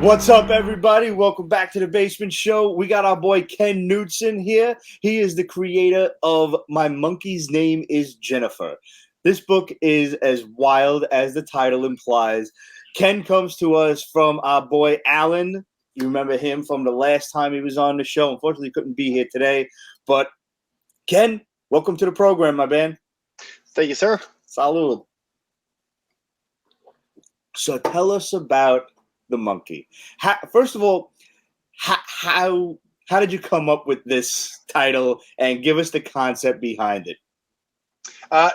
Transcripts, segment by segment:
What's up, everybody? Welcome back to the Basement Show. We got our boy Ken Knudtsen here. He is the creator of My Monkey's Name is Jennifer. This book is as wild as the title implies. Ken comes to us from our boy Alan. You remember him from the last time he was on the show. Unfortunately, he couldn't be here today. But Ken, welcome to the program, my man. Thank you, sir. Salud. So tell us about the monkey. First of all, how did you come up with this title, and give us the concept behind it?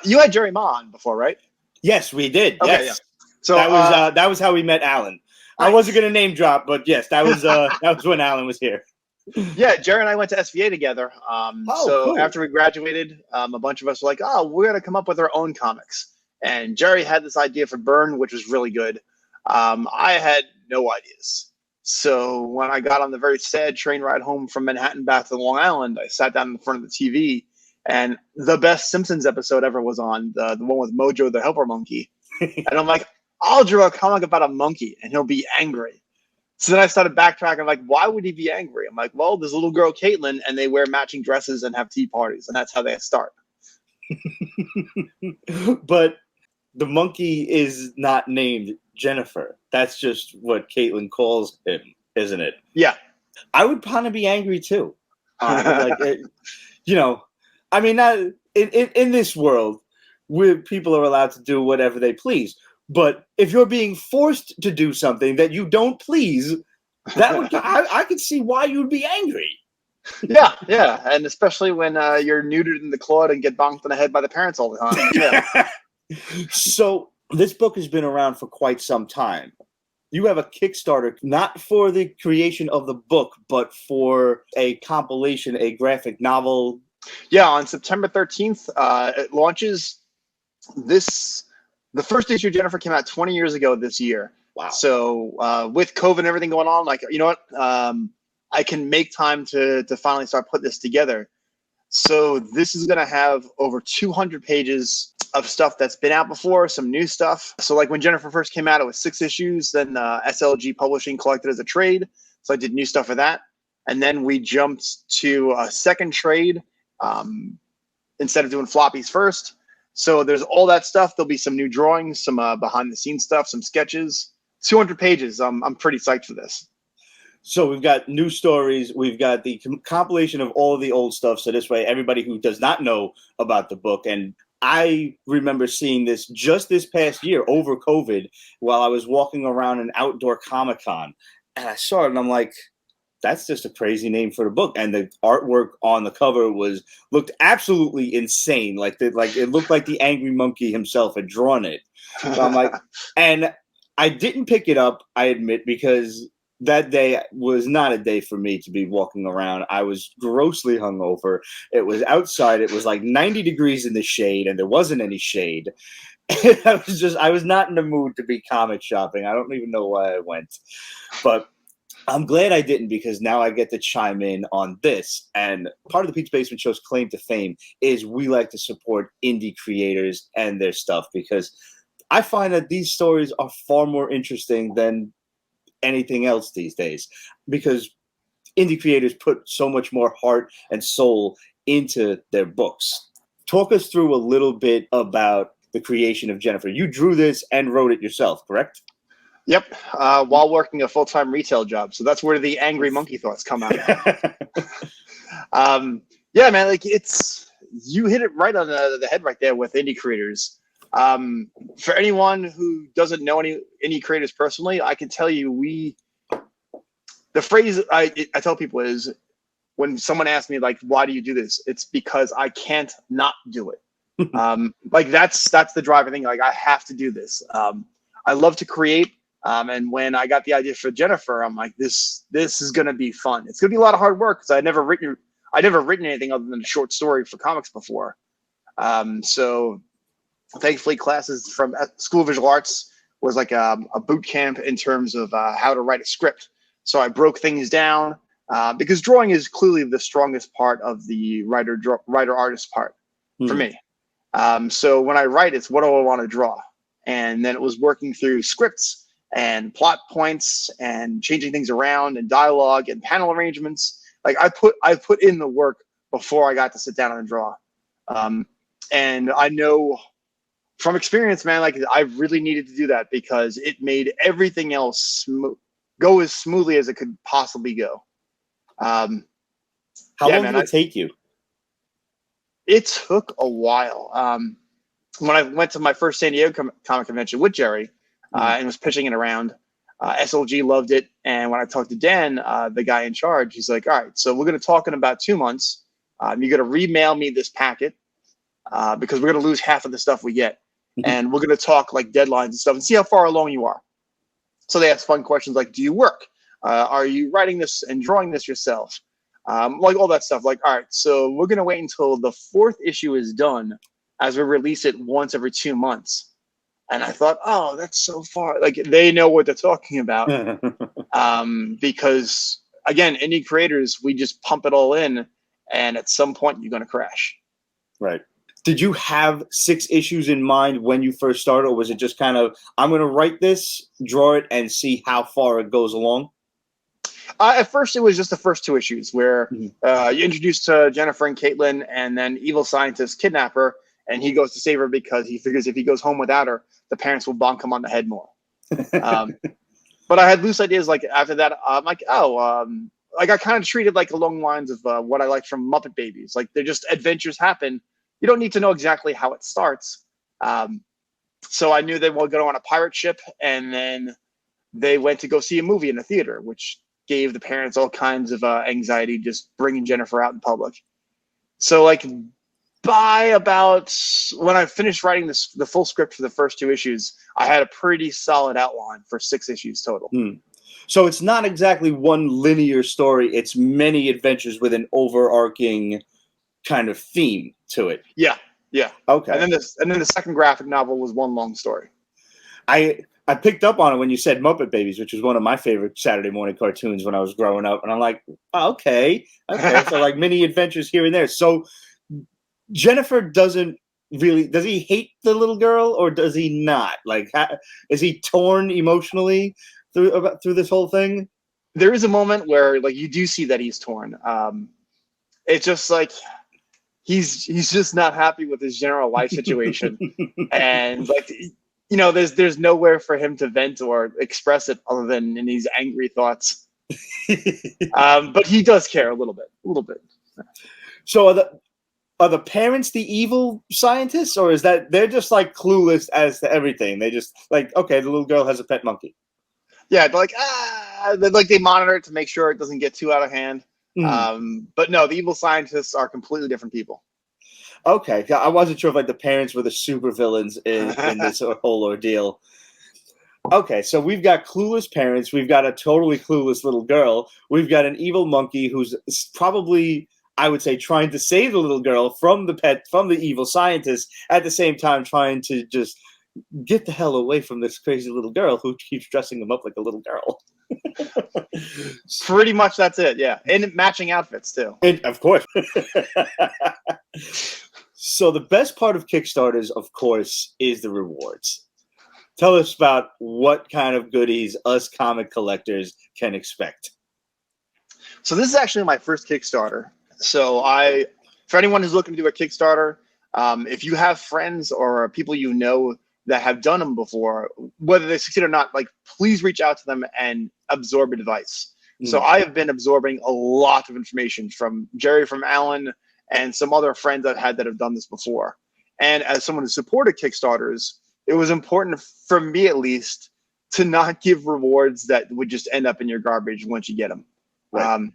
You had Jerry Ma on before, right? Yes, we did. Okay, yes. Yeah. So that was how we met Alan. Nice. I wasn't going to name drop, but yes, that was when Alan was here. Yeah, Jerry and I went to SVA together. Cool. After we graduated, a bunch of us were like, "Oh, we're going to come up with our own comics." And Jerry had this idea for Burn, which was really good. I had no ideas. So when I got on the very sad train ride home from Manhattan back to Long Island, I sat down in front of the TV, and the best Simpsons episode ever was on, the one with Mojo the helper monkey. And I'm like, I'll draw a comic about a monkey and he'll be angry. So then I started backtracking, like, why would he be angry? I'm like, well, there's a little girl, Caitlin, and they wear matching dresses and have tea parties, and that's how they start. But the monkey is not named Jennifer. That's just what Caitlin calls him, isn't it? Yeah. I would kind of be angry too. In this world where people are allowed to do whatever they please. But if you're being forced to do something that you don't please, that would I could see why you would be angry. Yeah, and especially when you're neutered in the clod and get bonked in the head by the parents all the time. Yeah. So this book has been around for quite some time. You have a Kickstarter, not for the creation of the book, but for a compilation, a graphic novel. Yeah, on September 13th, it launches. The first issue of Jennifer came out 20 years ago this year. Wow. So with COVID and everything going on, like, you know what? I can make time to finally start putting this together. So this is going to have over 200 pages of stuff that's been out before, some new stuff. So like when Jennifer first came out, it was 6 issues. Then SLG Publishing collected as a trade. So I did new stuff for that. And then we jumped to a second trade instead of doing floppies first. So there's all that stuff. There'll be some new drawings, some behind the scenes stuff, some sketches. 200 pages. I'm pretty psyched for this. So we've got new stories. We've got the compilation of all of the old stuff. So this way, everybody who does not know about the book, and I remember seeing this just this past year over COVID while I was walking around an outdoor Comic-Con, and I saw it and I'm like, that's just a crazy name for the book. And the artwork on the cover looked absolutely insane. Like it looked like the angry monkey himself had drawn it. So I'm like, and I didn't pick it up, I admit, because that day was not a day for me to be walking around. I was grossly hungover. It was outside. It was like 90 degrees in the shade, and there wasn't any shade. I was not in the mood to be comic shopping. I don't even know why I went. But I'm glad I didn't, because now I get to chime in on this. And part of the Pete's Basement Show's claim to fame is we like to support indie creators and their stuff, because I find that these stories are far more interesting than anything else these days, because indie creators put so much more heart and soul into their books. Talk us through a little bit about the creation of Jennifer. You drew this and wrote it yourself, correct? Yep, while working a full-time retail job. So that's where the angry monkey thoughts come out. Yeah, man, like you hit it right on the head right there with indie creators. For anyone who doesn't know any indie creators personally, I can tell you the phrase I tell people is, when someone asks me, like, why do you do this? It's because I can't not do it. Like that's the driving thing. Like, I have to do this. I love to create. And when I got the idea for Jennifer, I'm like, this is going to be fun. It's going to be a lot of hard work, because I'd never written anything other than a short story for comics before. So thankfully, classes from School of Visual Arts was like a boot camp in terms of how to write a script. So I broke things down because drawing is clearly the strongest part of the writer-artist part for me. So when I write, it's what do I want to draw? And then it was working through scripts and plot points and changing things around and dialogue and panel arrangements. Like I put in the work before I got to sit down and draw. And I know from experience, man, like I really needed to do that because it made everything else go as smoothly as it could possibly go. How long did it take you? It took a while. When I went to my first San Diego comic convention with Jerry and was pitching it around, SLG loved it. And when I talked to Dan, the guy in charge, he's like, all right, so we're going to talk in about 2 months. You're going to remail me this packet because we're going to lose half of the stuff we get. And we're going to talk like deadlines and stuff and see how far along you are. So they ask fun questions like, do you work? Are you writing this and drawing this yourself? Like all that stuff. Like, all right, so we're going to wait until the 4th issue is done as we release it once every 2 months. And I thought, oh, that's so far. Like they know what they're talking about. Because again, indie creators, we just pump it all in and at some point you're going to crash. Right. Did you have 6 issues in mind when you first started, or was it just kind of, I'm going to write this, draw it, and see how far it goes along? At first, it was just the first 2 issues where you introduced Jennifer and Caitlin, and then evil scientist kidnap her, and he goes to save her because he figures if he goes home without her, the parents will bonk him on the head more. But I had loose ideas like after that. I'm like, like I kind of treated like along the lines of what I liked from Muppet Babies. Like they're just adventures happen. You don't need to know exactly how it starts. So I knew they were going on a pirate ship, and then they went to go see a movie in the theater, which gave the parents all kinds of anxiety just bringing Jennifer out in public. So like by about when I finished writing the full script for the first 2 issues, I had a pretty solid outline for 6 issues total. So it's not exactly one linear story. It's many adventures with an overarching kind of theme to it. Yeah. Okay. And then the second graphic novel was one long story. I picked up on it when you said Muppet Babies, which was one of my favorite Saturday morning cartoons when I was growing up. And I'm like, oh, okay. So like mini adventures here and there. So Jennifer doesn't really, does he hate the little girl or does he not? Like, is he torn emotionally through this whole thing? There is a moment where like you do see that he's torn. It's just like he's just not happy with his general life situation. And like, you know, there's nowhere for him to vent or express it other than in these angry thoughts. But he does care a little bit. So are the parents the evil scientists, or is that they're just like clueless as to everything? They just like, okay, the little girl has a pet monkey. Yeah, they're like, they monitor it to make sure it doesn't get too out of hand. But no, the evil scientists are completely different people. Okay, I wasn't sure if like the parents were the supervillains in this whole ordeal. Okay, so we've got clueless parents, we've got a totally clueless little girl, we've got an evil monkey who's probably, I would say, trying to save the little girl from the evil scientist, at the same time trying to just get the hell away from this crazy little girl who keeps dressing him up like a little girl. Pretty much that's it, yeah. And matching outfits too. And of course. So the best part of Kickstarters, of course, is the rewards. Tell us about what kind of goodies us comic collectors can expect. So this is actually my first Kickstarter. So for anyone who's looking to do a Kickstarter, if you have friends or people you know that have done them before, whether they succeed or not, like please reach out to them and absorb advice. So I have been absorbing a lot of information from Jerry, from Alan, and some other friends I've had that have done this before. And as someone who supported Kickstarters, it was important for me, at least, to not give rewards that would just end up in your garbage once you get them. Right.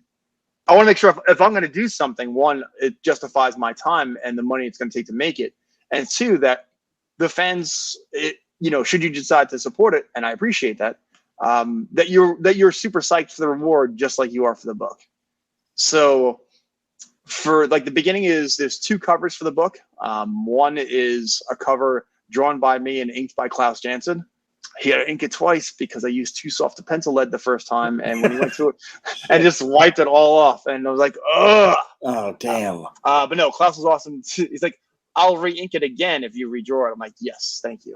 I want to make sure if I'm going to do something, one, it justifies my time and the money it's going to take to make it. And 2, that the fans, should you decide to support it, and I appreciate that, that you're super psyched for the reward, just like you are for the book. So for like the beginning there's 2 covers for the book. One is a cover drawn by me and inked by Klaus Janson. He had to ink it twice because I used too soft a pencil lead the first time, and when he went through it, and just wiped it all off, and I was like, ugh. Oh damn. But no, Klaus was awesome. He's like, I'll re-ink it again if you redraw it. I'm like, yes, thank you.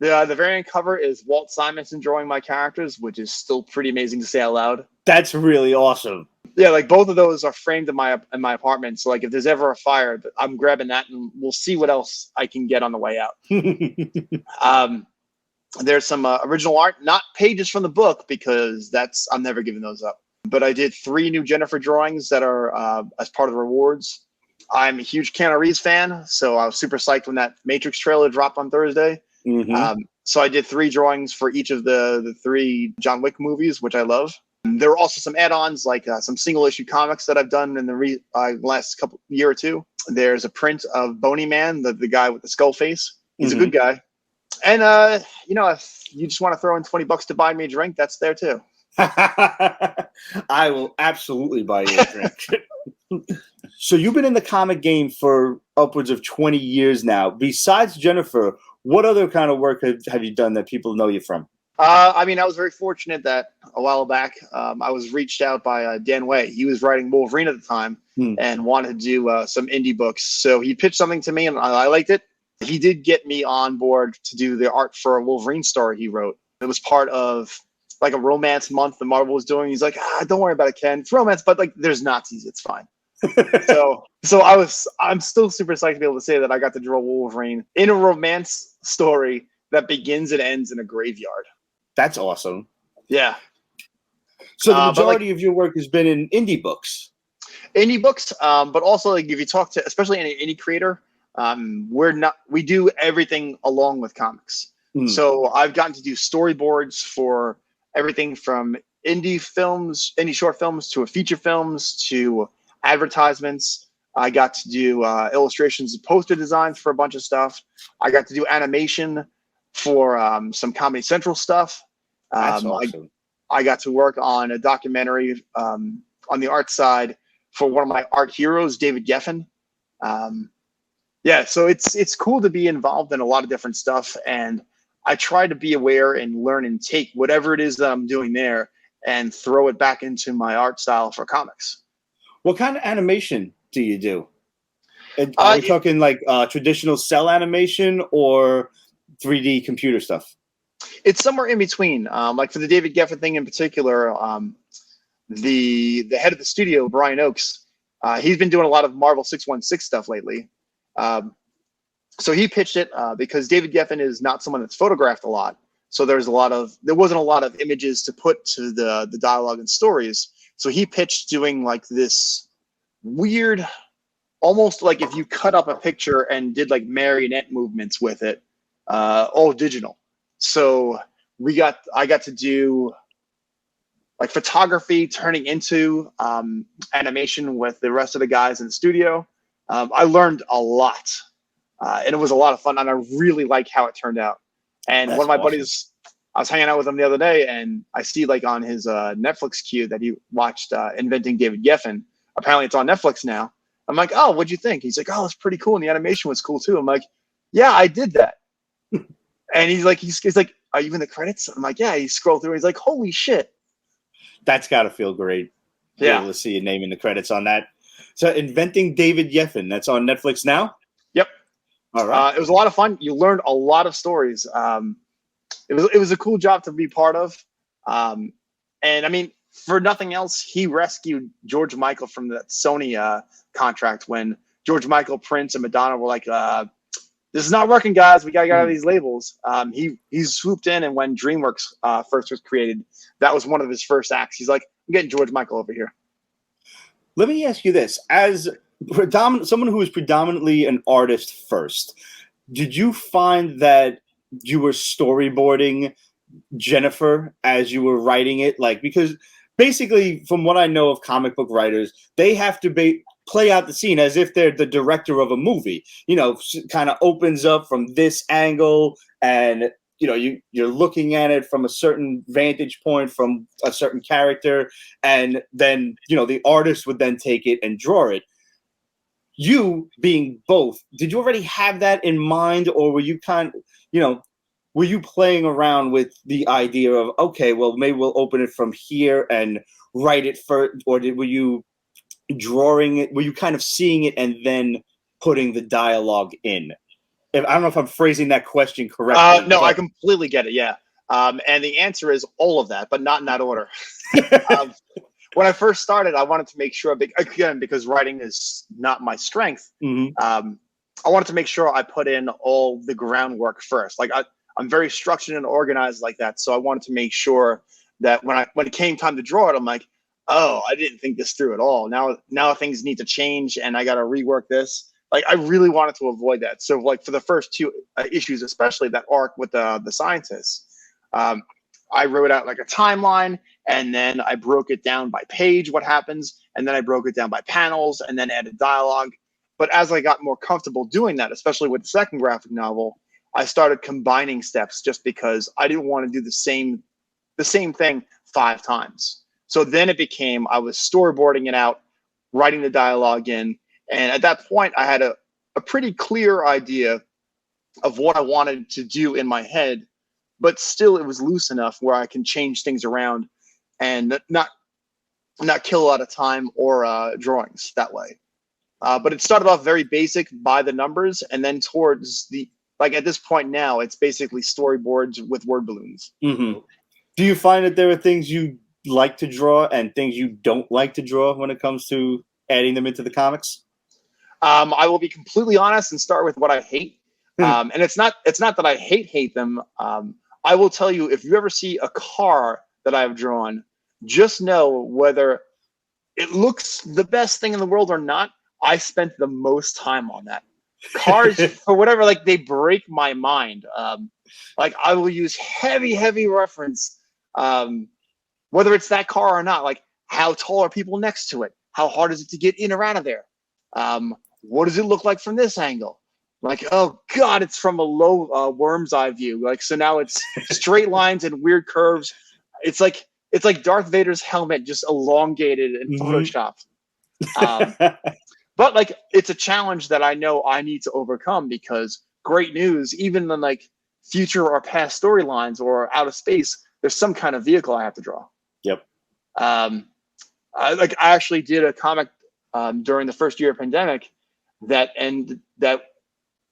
The variant cover is Walt Simonson drawing my characters, which is still pretty amazing to say out loud. That's really awesome. Yeah, like both of those are framed in my apartment. So like if there's ever a fire, I'm grabbing that and we'll see what else I can get on the way out. There's some original art, not pages from the book, because I'm never giving those up. But I did 3 new Jennifer drawings that are as part of the rewards. I'm a huge Keanu Reeves fan, so I was super psyched when that Matrix trailer dropped on Thursday. Mm-hmm. So I did 3 drawings for each of the 3 John Wick movies, which I love. There were also some add-ons, like some single-issue comics that I've done in the last year or two. There's a print of Bony Man, the guy with the skull face. He's a good guy. And, if you just want to throw in $20 to buy me a drink, that's there too. I will absolutely buy you a drink. So you've been in the comic game for upwards of 20 years now. Besides Jennifer, what other kind of work have you done that people know you from? I was very fortunate that a while back, I was reached out by Dan Way. He was writing Wolverine at the time and wanted to do some indie books. So he pitched something to me and I liked it. He did get me on board to do the art for a Wolverine story he wrote. It was part of like a romance month that Marvel was doing. He's like, don't worry about it, Ken. It's romance, but like there's Nazis. It's fine. so I'm still super psyched to be able to say that I got to draw Wolverine in a romance story that begins and ends in a graveyard. That's awesome. Yeah. So the majority of your work has been in indie books. Indie books, but also like if you talk to especially any indie creator, we do everything along with comics. So I've gotten to do storyboards for everything from indie short films to feature films to advertisements. I got to do illustrations and poster designs for a bunch of stuff. I got to do animation for some Comedy Central stuff. That's awesome. I got to work on a documentary on the art side for one of my art heroes, David Geffen. So it's cool to be involved in a lot of different stuff, and I try to be aware and learn and take whatever it is that I'm doing there and throw it back into my art style for comics. What kind of animation do you do? Are we talking like traditional cell animation or 3D computer stuff? It's somewhere in between. Like for the David Geffen thing in particular, the head of the studio, Brian Oakes, he's been doing a lot of Marvel 616 stuff lately. So he pitched it because David Geffen is not someone that's photographed a lot. So there wasn't a lot of images to put to the dialogue and stories. So he pitched doing like this weird, almost like if you cut up a picture and did like marionette movements with it, all digital. So I got to do like photography turning into animation with the rest of the guys in the studio. I learned a lot, and it was a lot of fun, and I really like how it turned out. And one of my buddies, I was hanging out with him the other day, and I see like on his Netflix queue that he watched Inventing David Geffen. Apparently it's on Netflix now. I'm like, oh, what'd you think? He's like, oh, it's pretty cool, and the animation was cool too. I'm like, yeah, I did that. And he's like, are you in the credits? I'm like, yeah. He scrolled through, and he's like, holy shit. That's got to feel great. Yeah. Able to see your name in the credits on that. So Inventing David Geffen, that's on Netflix now? Yep. All right. It was a lot of fun. You learned a lot of stories. It was a cool job to be part of. And I mean, for nothing else, he rescued George Michael from that Sony contract when George Michael, Prince, and Madonna were like, this is not working, guys. We got to get out of these labels. He swooped in, and when DreamWorks first was created, that was one of his first acts. He's like, I'm getting George Michael over here. Let me ask you this. As someone who is predominantly an artist first, did you find that you were storyboarding Jennifer as you were writing it? Like, because basically, from what I know of comic book writers, they have to play out the scene as if they're the director of a movie. You know, kind of opens up from this angle, and you're looking at it from a certain vantage point from a certain character, and then the artist would then take it and draw it. You being both, did you already have that in mind, or were you were you playing around with the idea of, okay, well, maybe we'll open it from here and write it first, or were you drawing it? Were you kind of seeing it and then putting the dialogue in? I don't know if I'm phrasing that question correctly. No, I completely get it. Yeah. And the answer is all of that, but not in that order. um, when I first started, I wanted to make sure, again, because writing is not my strength, I wanted to make sure I put in all the groundwork first. Like I'm very structured and organized like that. So I wanted to make sure that when it came time to draw it, I'm like, oh, I didn't think this through at all. Now things need to change and I got to rework this. Like I really wanted to avoid that. So like for the first two issues, especially that arc with the scientists, I wrote out like a timeline and then I broke it down by page, what happens. And then I broke it down by panels and then added dialogue. But as I got more comfortable doing that, especially with the second graphic novel, I started combining steps just because I didn't want to do the same thing 5 times. So then it became, I was storyboarding it out, writing the dialogue in. And at that point, I had a pretty clear idea of what I wanted to do in my head, but still it was loose enough where I can change things around and not kill a lot of time or drawings that way. But it started off very basic by the numbers, and then towards at this point now, it's basically storyboards with word balloons. Mm-hmm. Do you find that there are things you like to draw and things you don't like to draw when it comes to adding them into the comics? I will be completely honest and start with what I hate. And it's not that I hate them. I will tell you, if you ever see a car that I've drawn, just know whether it looks the best thing in the world or not, I spent the most time on that. Cars, for whatever, like they break my mind. Like I will use heavy reference, whether it's that car or not. Like how tall are people next to it? How hard is it to get in or out of there? What does it look like from this angle? Like, oh God, it's from a low worm's eye view. Like, so now it's straight lines and weird curves. It's like Darth Vader's helmet just elongated and photoshopped. But like, it's a challenge that I know I need to overcome because great news, even in like future or past storylines or out of space, there's some kind of vehicle I have to draw. Yep. I actually did a comic during the first year of pandemic that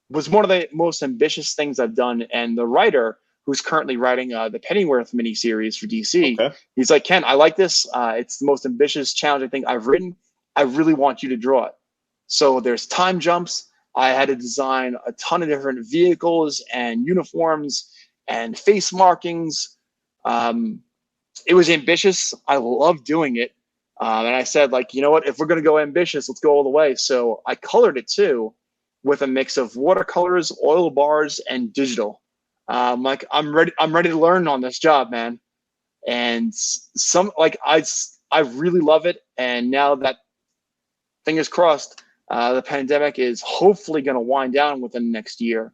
was one of the most ambitious things I've done. And the writer, who's currently writing the Pennyworth miniseries for DC, he's like, Ken, I like this. It's the most ambitious, challenging thing I've written. I really want you to draw it. So there's time jumps. I had to design a ton of different vehicles and uniforms and face markings. It was ambitious. I love doing it. And I said, like, you know what, if we're going to go ambitious, let's go all the way. So I colored it too with a mix of watercolors, oil bars, and digital. I'm ready to learn on this job, man. And I really love it. And now that, fingers crossed, the pandemic is hopefully going to wind down within the next year.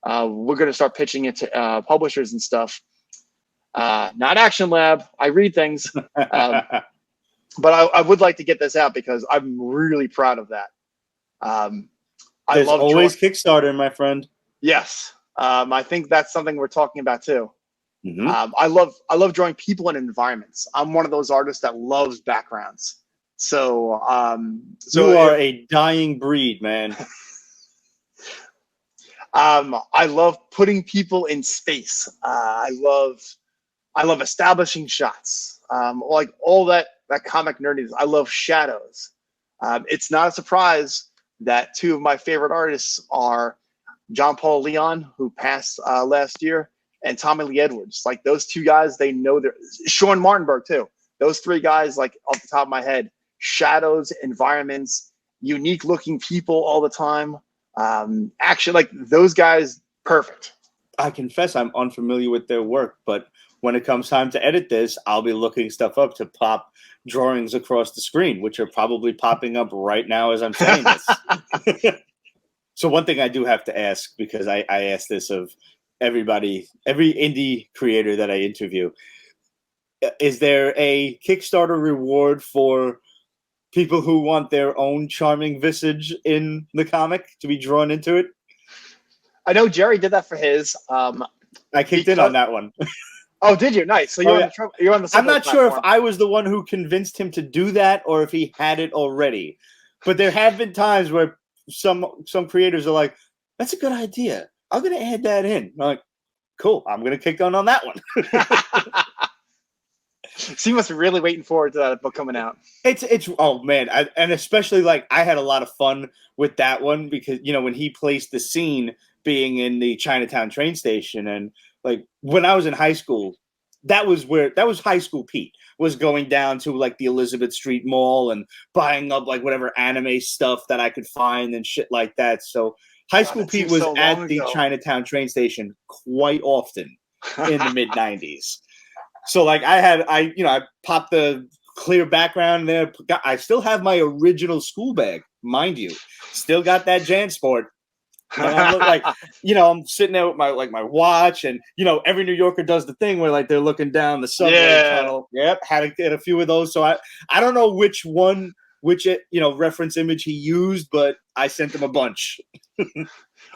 We're going to start pitching it to publishers and stuff. Not Action Lab. I read things. But I would like to get this out because I'm really proud of that. There's always Kickstarter, my friend. Yes. I think that's something we're talking about too. I love drawing people and environments. I'm one of those artists that loves backgrounds. So you are a dying breed, man. I love putting people in space. I love establishing shots. Like all that comic nerdiness. I love shadows. It's not a surprise that 2 of my favorite artists are John Paul Leon, who passed last year, and Tommy Lee Edwards. Like those 2 guys, they know Sean Martinberg too. Those 3 guys, like off the top of my head, shadows, environments, unique looking people all the time. Action, like those guys, perfect. I confess I'm unfamiliar with their work, but when it comes time to edit this, I'll be looking stuff up to pop drawings across the screen, which are probably popping up right now as I'm saying this. So one thing I do have to ask, because I ask this of everybody, every indie creator that I interview, is there a Kickstarter reward for people who want their own charming visage in the comic to be drawn into it? I know Jerry did that for his. I kicked in on that one. Oh, did you? Nice. So you're on the. I'm not sure if I was the one who convinced him to do that or if he had it already. But there have been times where some creators are like, That's a good idea. I'm gonna add that in. I'm like, cool. I'm gonna kick on that one. So you must be really waiting forward to that book coming out. It's oh man, and especially like I had a lot of fun with that one because when he placed the scene being in the Chinatown train station, and like when I was in high school, that was high school Pete was going down to like the Elizabeth Street Mall and buying up like whatever anime stuff that I could find and shit like that. So high school Pete was so at the Chinatown train station quite often in the mid '90s. So like I popped the clear background there. I still have my original school bag, mind you. Still got that JanSport. And I look like, I'm sitting there with my watch, and every New Yorker does the thing where like they're looking down the subway tunnel. Yep, had to get a few of those. So I don't know which reference image he used, but I sent him a bunch.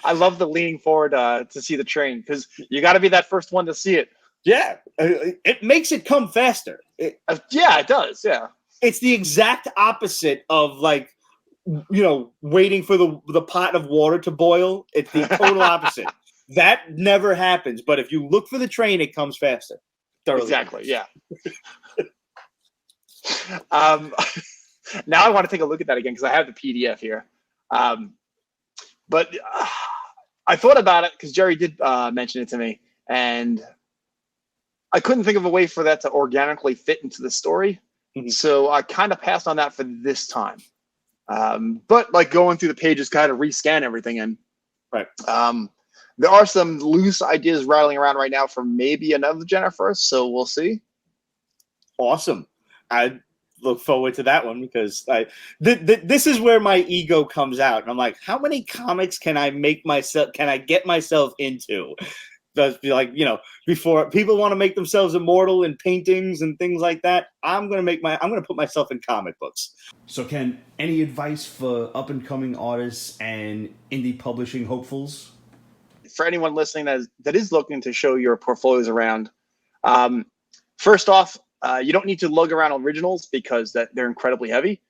I love the leaning forward to see the train because you got to be that first one to see it. Yeah, it makes it come faster. It does. Yeah, it's the exact opposite of like, waiting for the pot of water to boil. It's the total opposite. That never happens. But if you look for the train, it comes faster. Thoroughly. Exactly. Yeah. Now I want to take a look at that again because I have the PDF here. But I thought about it because Jerry did mention it to me, and I couldn't think of a way for that to organically fit into the story. Mm-hmm. So I kind of passed on that for this time. But like going through the pages, kind of rescan everything in. Right. There are some loose ideas rattling around right now for maybe another Jennifer, so we'll see. Awesome. I look forward to that one because this is where my ego comes out. And I'm like, how many comics can I get myself into? That's like, before people want to make themselves immortal in paintings and things like that, I'm going to put myself in comic books. So Ken, any advice for up and coming artists and indie publishing hopefuls? For anyone listening that is looking to show your portfolios around, first off, you don't need to lug around originals because they're incredibly heavy.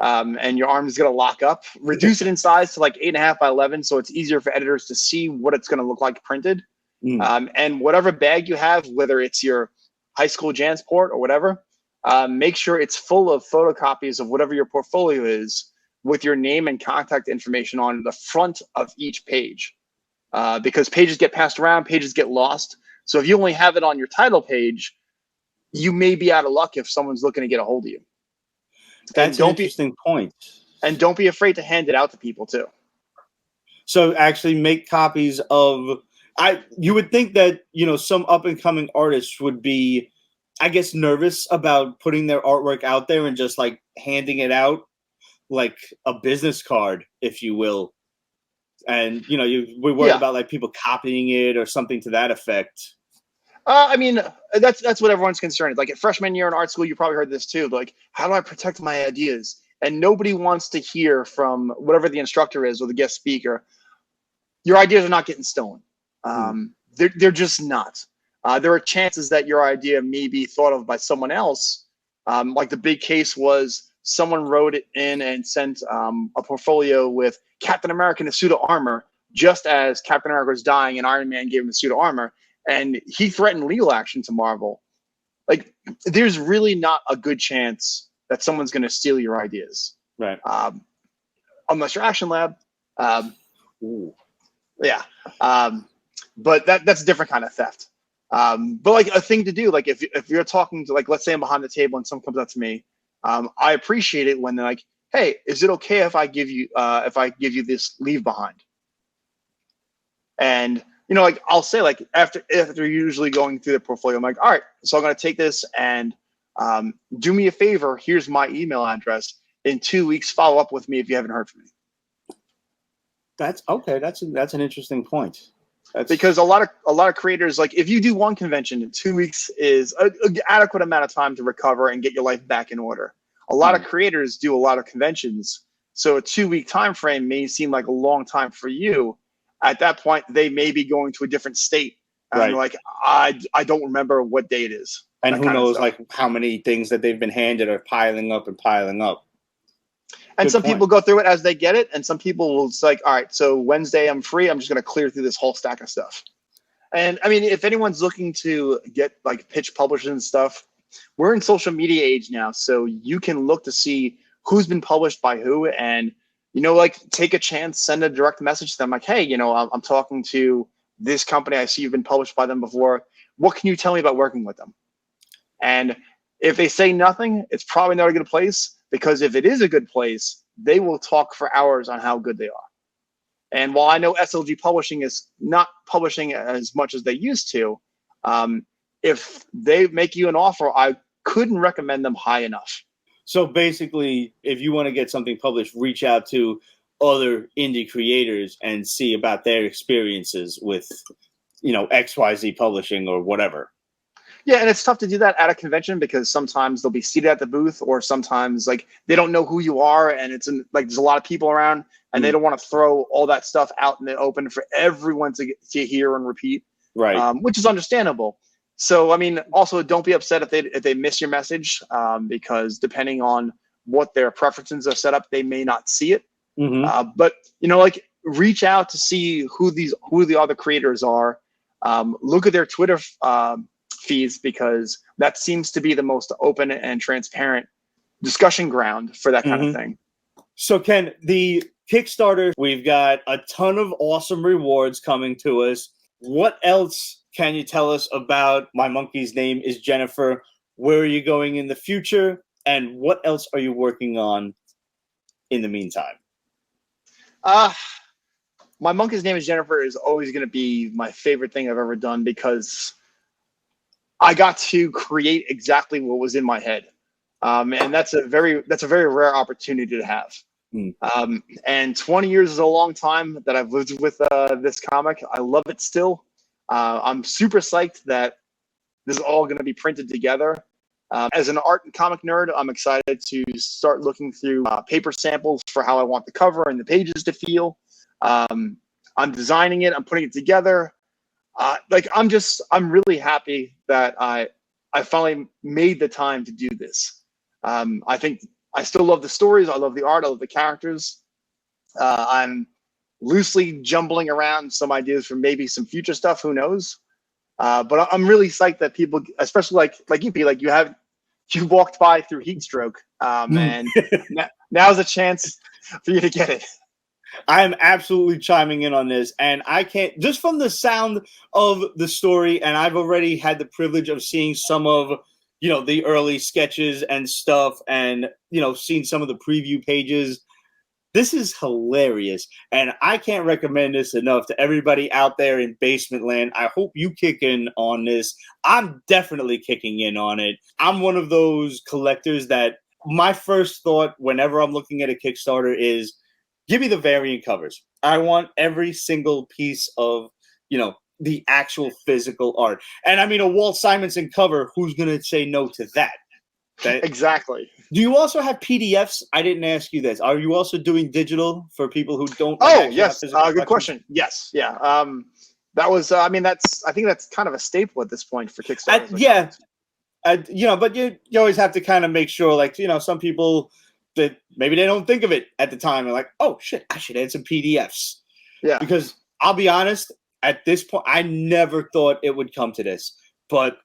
And your arm is going to lock up. Reduce it in size to like 8.5 by 11. So it's easier for editors to see what it's going to look like printed. And whatever bag you have, whether it's your high school JanSport or whatever, make sure it's full of photocopies of whatever your portfolio is with your name and contact information on the front of each page. Because pages get passed around, pages get lost. So if you only have it on your title page, you may be out of luck if someone's looking to get a hold of you. That's an interesting point. And don't be afraid to hand it out to people too. So actually make copies of... you would think that, some up and coming artists would be, I guess, nervous about putting their artwork out there and just like handing it out like a business card, if you will. And, we worry about like people copying it or something to that effect. I mean, that's what everyone's concerned. Like at freshman year in art school, you probably heard this too. Like, how do I protect my ideas? And nobody wants to hear from whatever the instructor is or the guest speaker. Your ideas are not getting stolen. They're just not. There are chances that your idea may be thought of by someone else. Like the big case was someone wrote it in and sent a portfolio with Captain America in a suit of armor, just as Captain America was dying and Iron Man gave him a suit of armor. And he threatened legal action to Marvel. Like, there's really not a good chance that someone's going to steal your ideas. Right. Unless you're Action Lab. Yeah. But that's a different kind of theft. But like a thing to do, like if you're talking to, like, let's say I'm behind the table and someone comes up to me, I appreciate it when they're like, hey, is it okay if I give you this leave behind? And like I'll say, like after usually going through the portfolio, I'm like, all right, so I'm gonna take this and do me a favor. Here's my email address. In 2 weeks, follow up with me if you haven't heard from me. That's okay. That's an interesting point. Because a lot of creators, like if you do one convention, 2 weeks is an adequate amount of time to recover and get your life back in order. A lot of creators do a lot of conventions, so a 2 week time frame may seem like a long time for you. At that point, they may be going to a different state. And like, I don't remember what day it is. And who knows, like, how many things that they've been handed are piling up and piling up. And Good some point. people go through it as they get it, and some people will it's like, all right, so Wednesday I'm free. I'm just going to clear through this whole stack of stuff. And I mean, if anyone's looking to get like pitch published and stuff, we're in social media age now, so you can look to see who's been published by who, and like take a chance, send a direct message to them, like, hey, I'm talking to this company. I see you've been published by them before. What can you tell me about working with them? And if they say nothing, it's probably not a good place, because if it is a good place, they will talk for hours on how good they are. And while I know SLG Publishing is not publishing as much as they used to, if they make you an offer, I couldn't recommend them high enough. So basically, if you want to get something published, reach out to other indie creators and see about their experiences with, XYZ Publishing or whatever. Yeah, and it's tough to do that at a convention, because sometimes they'll be seated at the booth, or sometimes like they don't know who you are, and it's like there's a lot of people around, and they don't want to throw all that stuff out in the open for everyone to hear and repeat, Right? Which is understandable. So I mean, also don't be upset if they miss your message, because depending on what their preferences are set up, they may not see it. Mm-hmm. But like reach out to see who the other creators are. Look at their Twitter feeds, because that seems to be the most open and transparent discussion ground for that kind of thing. So Ken, the Kickstarter, we've got a ton of awesome rewards coming to us. What else can you tell us about My Monkey's Name is Jennifer? Where are you going in the future? And what else are you working on in the meantime? My Monkey's Name is Jennifer is always going to be my favorite thing I've ever done, because I got to create exactly what was in my head. And that's a very rare opportunity to have. And 20 years is a long time that I've lived with this comic. I love it still. I'm super psyched that this is all going to be printed together. As an art and comic nerd, I'm excited to start looking through paper samples for how I want the cover and the pages to feel. I'm designing it. I'm putting it together. I'm really happy that I finally made the time to do this. I think I still love the stories. I love the art. I love the characters. I'm loosely jumbling around some ideas for maybe some future stuff. Who knows? But I'm really psyched that people, especially like you walked by through Heat Stroke, and now's a chance for you to get it. I am absolutely chiming in on this, and I can't, just from the sound of the story, and I've already had the privilege of seeing some of, the early sketches and stuff, and, seeing some of the preview pages. This is hilarious, and I can't recommend this enough to everybody out there in Basement Land. I hope you kick in on this. I'm definitely kicking in on it. I'm one of those collectors that my first thought whenever I'm looking at a Kickstarter is, give me the variant covers. I want every single piece of, the actual physical art. And I mean, a Walt Simonson cover, who's going to say no to that? Exactly. Do you also have PDFs? I didn't ask you this. Are you also doing digital for people who don't? Oh, yes. Good question. Yes. Yeah. That was, I think that's kind of a staple at this point for Kickstarter. Yeah. But you always have to kind of make sure, like, some people that maybe they don't think of it at the time and like, oh shit, I should add some PDFs. Yeah. Because I'll be honest, at this point, I never thought it would come to this. But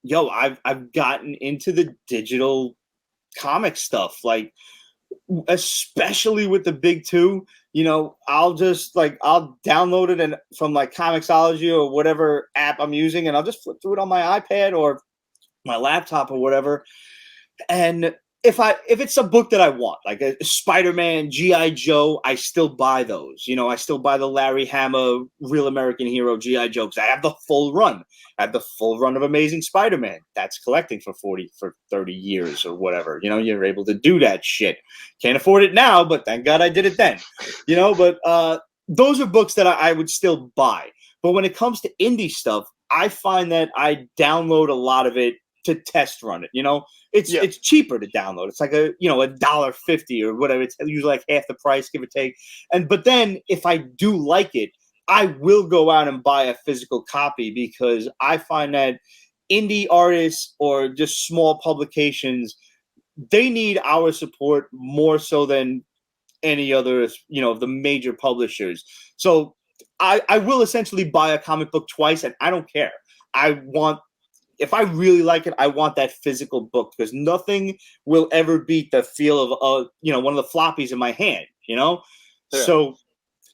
I've gotten into the digital comic stuff, like especially with the big two. I'll download it and from like Comixology or whatever app I'm using, and I'll just flip through it on my iPad or my laptop or whatever. And if it's a book that I want, like a Spider-Man, G.I. Joe, I still buy those. I still buy the Larry Hama Real American Hero G.I. Joe, because I have the full run. I have the full run of Amazing Spider-Man. That's collecting for 30 years or whatever. You're able to do that shit. Can't afford it now, but thank God I did it then. But those are books that I would still buy. But when it comes to indie stuff, I find that I download a lot of it to test run it. It's cheaper to download. It's like $1.50 or whatever. It's usually like half the price, give or take. But then if I do like it, I will go out and buy a physical copy, because I find that indie artists or just small publications, they need our support more so than any other, you know, of the major publishers. So I will essentially buy a comic book twice, and I don't care. If I really like it, I want that physical book, because nothing will ever beat the feel of one of the floppies in my hand, you know? Yeah. So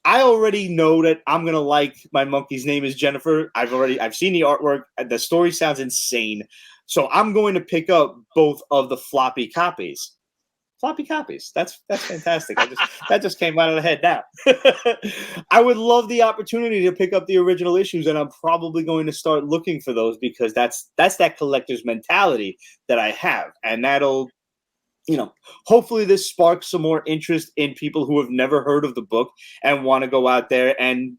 I already know that I'm gonna like My Monkey's Name is Jennifer. I've seen the artwork. The story sounds insane. So I'm going to pick up both of the floppy copies. Floppy copies. That's fantastic. That just came out of the head now. I would love the opportunity to pick up the original issues, and I'm probably going to start looking for those, because that's that collector's mentality that I have, and that'll, hopefully this sparks some more interest in people who have never heard of the book and want to go out there and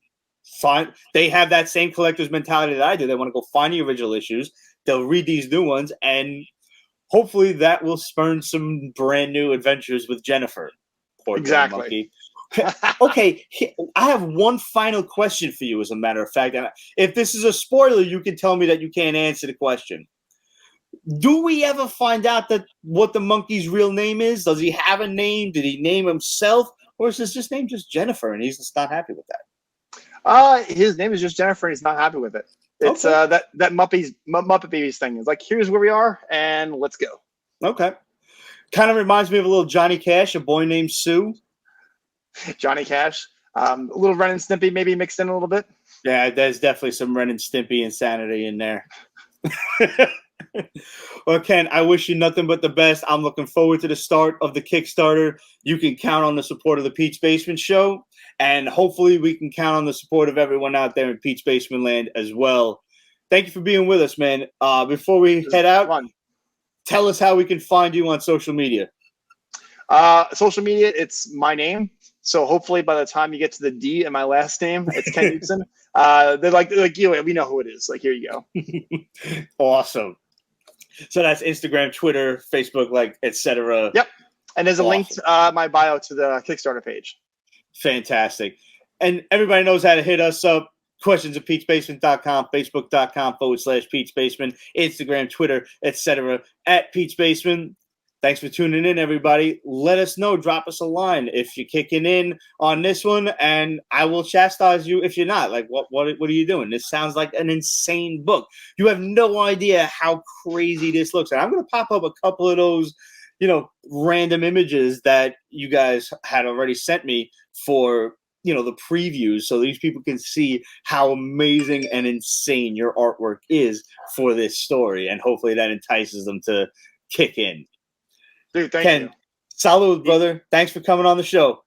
find. They have that same collector's mentality that I do. They want to go find the original issues. They'll read these new ones, and hopefully that will spurn some brand new adventures with Jennifer. Poor Exactly. monkey. Okay, I have one final question for you, as a matter of fact. And if this is a spoiler, you can tell me that you can't answer the question. Do we ever find out what the monkey's real name is? Does he have a name? Did he name himself? Or is his name just Jennifer, and he's just not happy with that? His name is just Jennifer, and he's not happy with it. It's Okay. that Muppet Babies thing. It's like, here's where we are, and let's go. Okay. Kind of reminds me of a little Johnny Cash, a boy named Sue. Johnny Cash. A little Ren and Stimpy maybe mixed in a little bit. Yeah, there's definitely some Ren and Stimpy insanity in there. Well, Ken, I wish you nothing but the best. I'm looking forward to the start of the Kickstarter. You can count on the support of the Pete's Basement Show, and hopefully we can count on the support of everyone out there in Pete's Basement Land as well. Thank you for being with us, man. Before we head out, tell us how we can find you on social media. Social media, it's my name. So hopefully by the time you get to the D in my last name, it's Ken Knudtsen. They're like we know who it is. Like, here you go. Awesome. So that's Instagram, Twitter, Facebook, etc. Yep. And there's a link to my bio to the Kickstarter page. Fantastic. And everybody knows how to hit us up. Questions at Pete'sBasement.com, Facebook.com/Pete's Basement, Instagram, Twitter, etc. at Pete's Basement. Thanks for tuning in, everybody. Let us know. Drop us a line if you're kicking in on this one, and I will chastise you if you're not. Like, what are you doing? This sounds like an insane book. You have no idea how crazy this looks. And I'm going to pop up a couple of those, random images that you guys had already sent me for, the previews, so these people can see how amazing and insane your artwork is for this story. And hopefully that entices them to kick in. Dude, thank Ken, you. salud, brother. Thanks for coming on the show.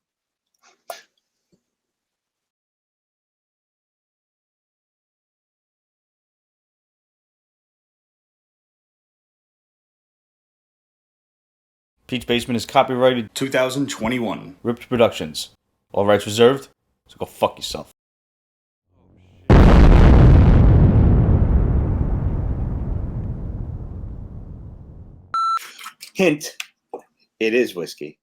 Pete's Basement is copyrighted 2021. Ripped Productions. All rights reserved. So go fuck yourself. Hint, it is whiskey.